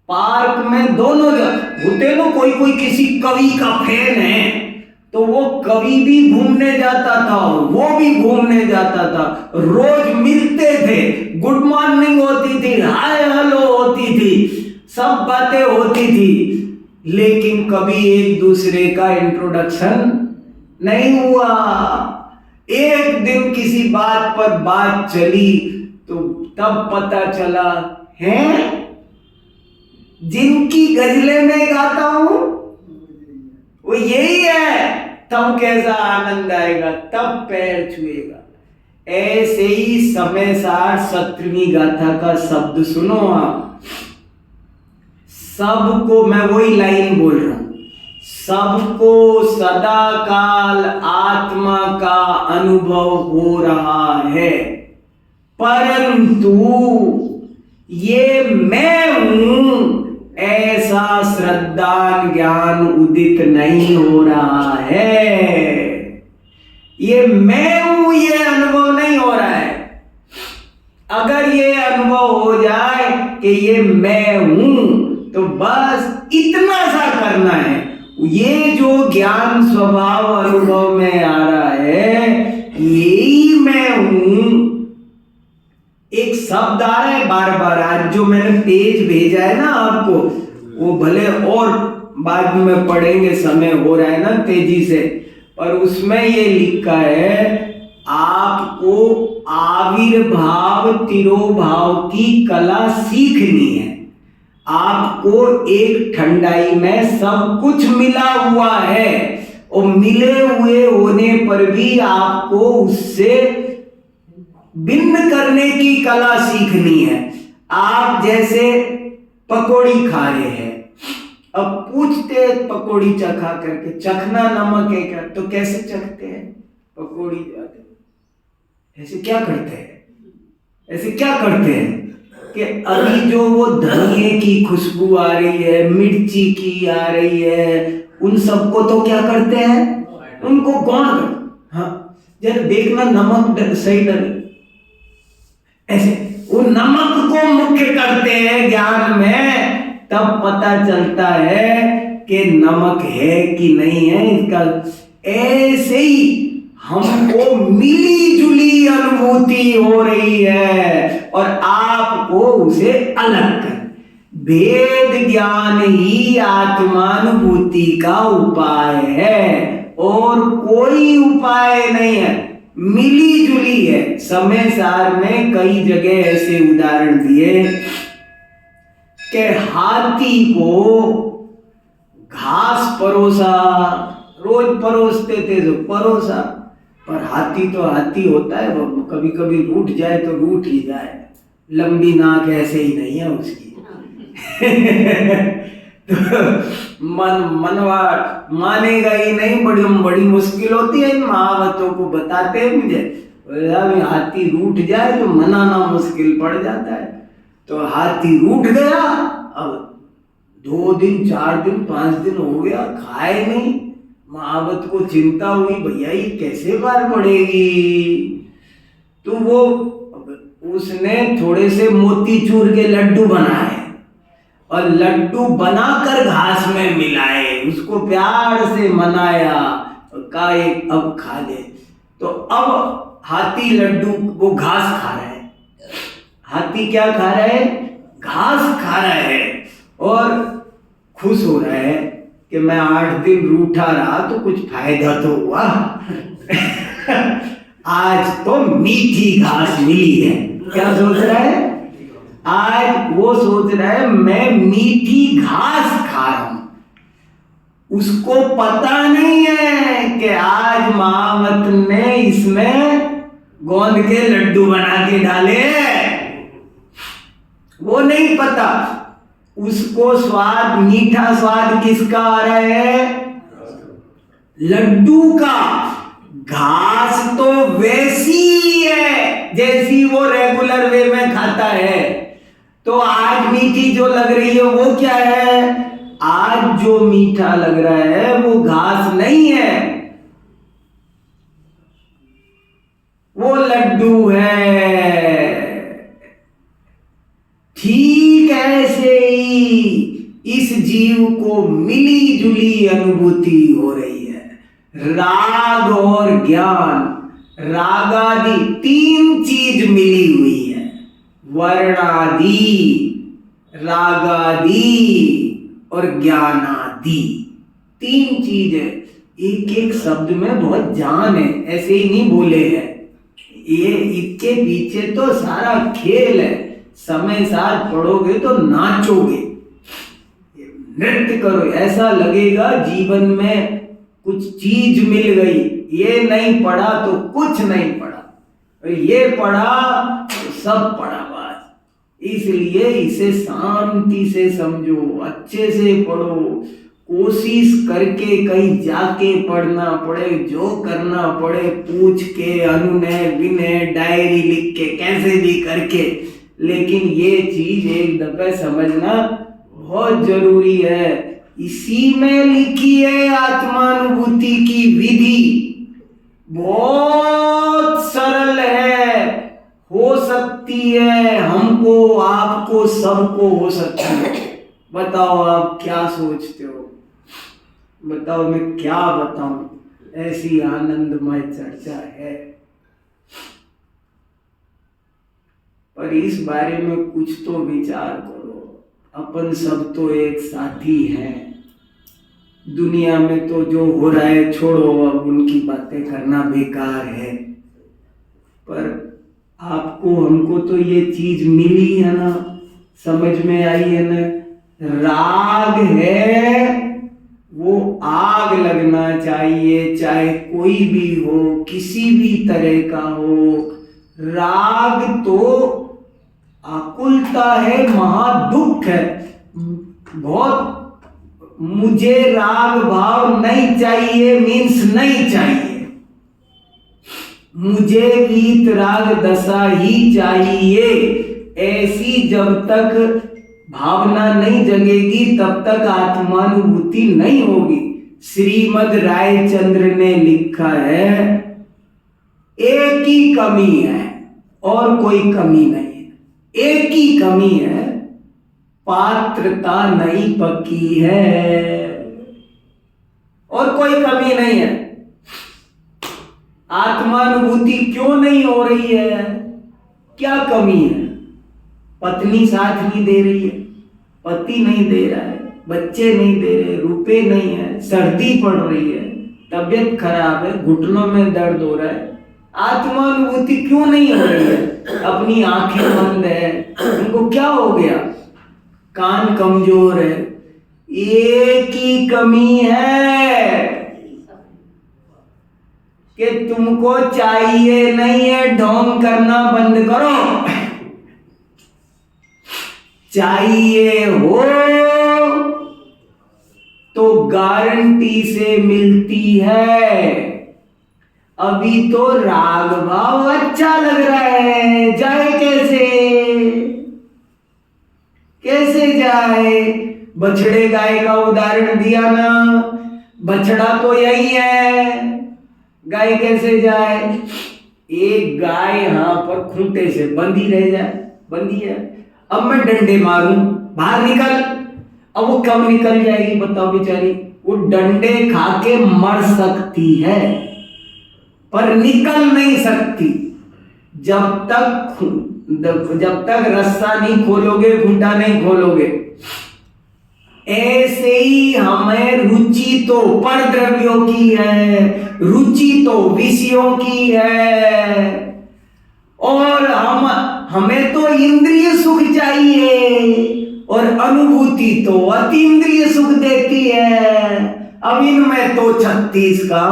Speaker 1: पार्क में दोनों होते ना, कोई किसी कवि का फैन है तो वो कवि भी घूमने जाता था और वो भी घूमने जाता था। रोज मिलते थे, गुड मॉर्निंग होती थी, हाय हेलो होती थी, सब बातें होती थी, लेकिन कभी एक दूसरे का इंट्रोडक्शन नहीं हुआ। एक दिन किसी बात पर बात चली तो तब पता चला है जिनकी गजलें मैं गाता हूं वो यही है। तब कैसा आनंद आएगा, तब पैर छुएगा। ऐसे ही समय सार 17वीं गाथा का शब्द सुनो आप। सबको, मैं वही लाइन बोल रहा हूं, सबको सदा काल आत्मा का अनुभव हो रहा है, परंतु ये मैं हूं ऐसा श्रद्धान ज्ञान उदित नहीं हो रहा है। ये मैं हूं ये अनुभव नहीं हो रहा है। अगर ये अनुभव हो जाए कि ये मैं हूं, तो बस इतना सा करना है। ये जो ज्ञान स्वभाव अनुभव में आ रहा है, यही मैं हूं। एक शब्द आ रहा है बार बार, आज जो मैंने पेज भेजा है ना आपको, वो भले और बाद में पढ़ेंगे, समय हो रहा है ना तेजी से, पर उसमें ये लिखा है आपको आविर्भाव तिरोभाव की कला सीखनी है। आपको एक ठंडाई में सब कुछ मिला हुआ है, और मिले हुए होने पर भी आपको उससे भिन्न करने की कला सीखनी है। आप जैसे पकौड़ी खा रहे हैं, अब पूछते पकौड़ी चखा करके, चखना नमक है क्या? तो कैसे चखते हैं पकौड़ी? ऐसे क्या करते हैं? ऐसे क्या करते हैं कि अभी जो वो धनिये की खुशबू आ रही है, मिर्ची की आ रही है, उन सबको तो क्या करते हैं? उनको कौन कर, हाँ जरा देखना नमक सही डले, ऐसे वो नमक को मुख्य करते हैं ज्ञान में। तब पता चलता है कि नमक है कि नहीं है इसका। ऐसे ही हमको मिली जुली अनुभूति हो रही है, और आपको उसे अलग कर। भेद ज्ञान ही आत्मानुभूति का उपाय है। और कोई उपाय नहीं है, मिली जुली है। समय सार में कई जगह ऐसे उदाहरण दिए कि हाथी को घास परोसा, रोज परोसते थे तो परोसा, पर हाथी तो हाथी होता है, वो कभी कभी रूठ जाए तो रूठ ही जाए, लंबी नाक ऐसे ही नहीं है उसकी। तो मनवा मानेगा ही नहीं, बड़ी मुश्किल होती है इन महावतों को बताते हैं मुझे। हाथी रूठ जाए तो मनाना मुश्किल पड़ जाता है। तो हाथी रूठ गया, अब 2 दिन 4 दिन 5 दिन हो गया, खाए नहीं। महावत को चिंता हुई, भैया ये कैसे बार पड़ेगी। तो वो उसने थोड़े से मोतीचूर के लड्डू बनाए और लड्डू बनाकर घास में मिलाए, उसको प्यार से मनाया और कहा एक अब खा ले। तो अब हाथी लड्डू वो घास खा रहा है। हाथी क्या खा रहा है? घास खा रहा है और खुश हो रहा है कि मैं 8 दिन रूठा रहा तो कुछ फायदा तो हुआ। आज तो मीठी घास मिली है। क्या सोच रहा है? आज वो सोच रहा है मैं मीठी घास खा रहा हूं। उसको पता नहीं है कि आज महावत ने इसमें गोंद के लड्डू बना के डाले, वो नहीं पता। उसको स्वाद, मीठा स्वाद किसका आ रहा है? लड्डू का। घास तो वैसी है जैसी वो रेगुलर वे में खाता है। तो आज मीठी जो लग रही है वो क्या है? आज जो मीठा लग रहा है वो घास नहीं है, वो लड्डू है। ठीक ऐसे ही इस जीव को मिली जुली अनुभूति हो रही है। राग और ज्ञान, रागादि 3 चीज मिली हुई है। वर्णादि, रागादि और ज्ञानादि 3 चीज है। एक एक शब्द में बहुत जान है, ऐसे ही नहीं बोले हैं ये, इसके पीछे तो सारा खेल है। समय साथ पढ़ोगे तो नाचोगे, नृत्य करो, ऐसा लगेगा जीवन में कुछ चीज मिल गई। ये नहीं पढ़ा तो कुछ नहीं पढ़ा, ये पढ़ा तो सब पढ़ा बात। इसलिए इसे शांति से समझो, अच्छे से पढ़ो, कोशिश करके कहीं जाके पढ़ना पड़े, जो करना पड़े पूछ के, अनुनय विनय डायरी लिख के, कैसे भी करके, लेकिन ये चीज एक दफे समझना बहुत जरूरी है। इसी में लिखी है आत्मानुभूति की विधि। बहुत सरल है, हो सकती है हमको, आपको, सबको हो सकती है। बताओ आप क्या सोचते हो? बताओ मैं क्या बताऊं? ऐसी आनंदमय चर्चा है। पर इस बारे में कुछ तो विचार करो। अपन सब तो एक साथी हैं। दुनिया में तो जो हो रहा है छोड़ो, अब उनकी बातें करना बेकार है। पर आपको हमको तो ये चीज मिली है ना, समझ में आई है ना। राग है वो आग लगना चाहिए, चाहे कोई भी हो, किसी भी तरह का हो। राग तो आकुलता है, महादुख है। बहुत मुझे राग भाव नहीं चाहिए मीन्स नहीं चाहिए, मुझे वीत राग दशा ही चाहिए। ऐसी जब तक भावना नहीं जगेगी तब तक आत्मानुभूति नहीं होगी। श्रीमद् रायचंद्र ने लिखा है, एक ही कमी है और कोई कमी नहीं है। एक ही कमी है, पात्रता नहीं पक्की है, और कोई कमी नहीं है। आत्मानुभूति क्यों नहीं हो रही है? क्या कमी है? पत्नी साथ नहीं दे रही है, पति नहीं दे रहा है, बच्चे नहीं दे रहे, रुपए नहीं है, सर्दी पड़ रही है, तबीयत खराब है, घुटनों में दर्द हो रहा है, आत्मानुभूति क्यों नहीं हो रही है? अपनी आंखें बंद है, उनको क्या हो गया? कान कमजोर है। एक ही कमी है कि तुमको चाहिए नहीं है, ढोंग करना बंद करो। चाहिए हो तो गारंटी से मिलती है। अभी तो राग भाव अच्छा लग रहा है, जाए कैसे? कैसे जाए? बछड़े गाय का उदाहरण दिया ना, बछड़ा तो यही है, गाय कैसे जाए? एक गाय यहां पर खूंटे से बंधी रह जाए, बंधी है, अब मैं डंडे मारूं, बाहर निकल। अब वो कब निकल जाएगी बताओ बेचारी? वो डंडे खा के मर सकती है पर निकल नहीं सकती। जब तक रस्सा नहीं खोलोगे, खूंटा नहीं खोलोगे। ऐसे ही हमें रुचि तो पर द्रव्यों की है, रुचि तो विषयों की है, और हमें तो इंद्रिय सुख चाहिए, और अनुभूति तो अतीन्द्रिय सुख देती है। अब इनमें तो 36 का,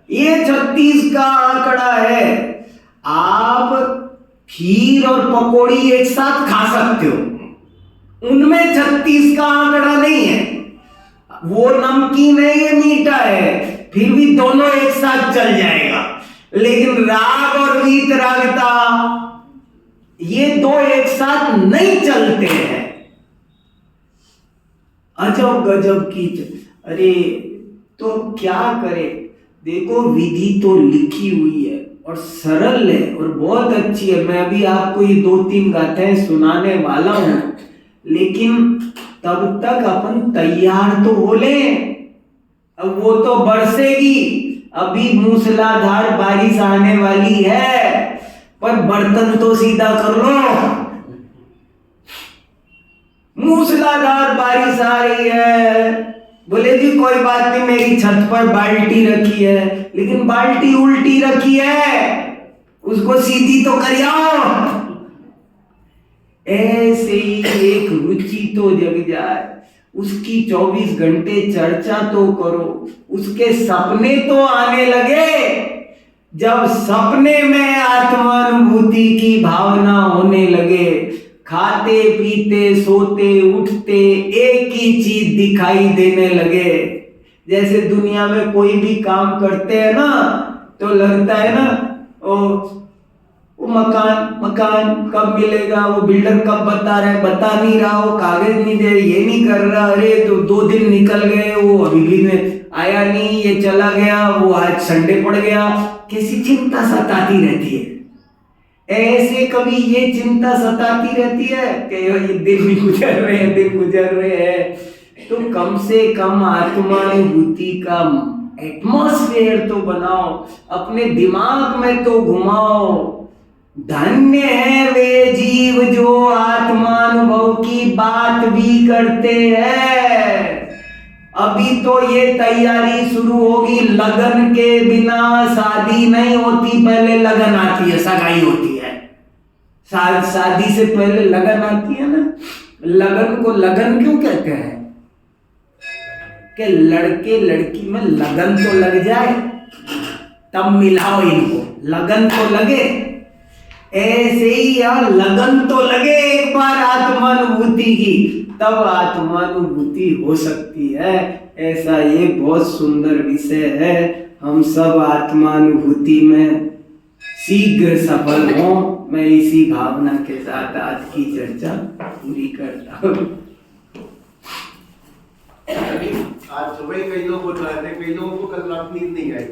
Speaker 1: ये 36 का आंकड़ा है। आप खीर और पकौड़ी एक साथ खा सकते हो, उनमें 36 का आंकड़ा नहीं है। वो नमकीन है, ये मीठा है, फिर भी दोनों एक साथ चल जाएगा। लेकिन राग और वीतरागता ये दो एक साथ नहीं चलते हैं। अजब गजब की अरे तो क्या करे? देखो विधि तो लिखी हुई है और सरल है और बहुत अच्छी है। मैं अभी आपको ये 2-3 गाथाएं सुनाने वाला हूं, लेकिन तब तक अपन तैयार तो हो ले। अब वो तो बरसेगी, अभी मूसलाधार बारिश आने वाली है, पर बर्तन तो सीधा कर लो। मूसलाधार बारिश आ रही है, बोले जी कोई बात नहीं, मेरी छत पर बाल्टी रखी है, लेकिन बाल्टी उल्टी रखी है, उसको सीधी तो कर आओ। ऐसे ही एक रुचि तो जग जाए, उसकी 24 घंटे चर्चा तो करो, उसके सपने तो आने लगे। जब सपने में आत्मानुभूति की भावना होने लगे, खाते पीते सोते उठते एक ही चीज दिखाई देने लगे। जैसे दुनिया में कोई भी काम करते हैं ना, तो लगता है ना वो मकान कब मिलेगा, वो बिल्डर कब बता रहा है, बता नहीं रहा, वो कागज नहीं दे, ये नहीं कर रहा, अरे तो 2 दिन निकल गए, वो अभी भी आया नहीं, ये चला गया, वो आज संडे पड़ गया। कैसी चिंता सताती रहती है। ऐसे कभी ये चिंता सताती रहती है कि ये दिन गुजर रहे हैं। तो कम से कम आत्मानुभूति का एटमॉस्फेयर तो बनाओ, अपने दिमाग में तो घुमाओ। धन्य है वे जीव जो आत्मानुभव की बात भी करते हैं। अभी तो ये तैयारी शुरू होगी, लगन के बिना शादी नहीं होती, पहले लगन आती है, सगाई होती है। शादी से पहले लगन आती है ना। लगन को लगन क्यों कहते हैं? कि लड़के लड़की में लगन तो लग जाए, तब मिलाओ इनको, लगन तो लगे। ऐसे ही यार लगन तो लगे एक बार आत्मानुभूति की, तब आत्मानुभूति हो सकती है। ऐसा ये बहुत सुंदर विषय है। हम सब आत्मानुभूति में शीघ्र सफल हों, मैं इसी भावना के साथ आज की चर्चा पूरी करता हूँ।
Speaker 3: आज सुबह कई लोग उठ रहे थे, कई लोगों को कल रात नींद नहीं आई।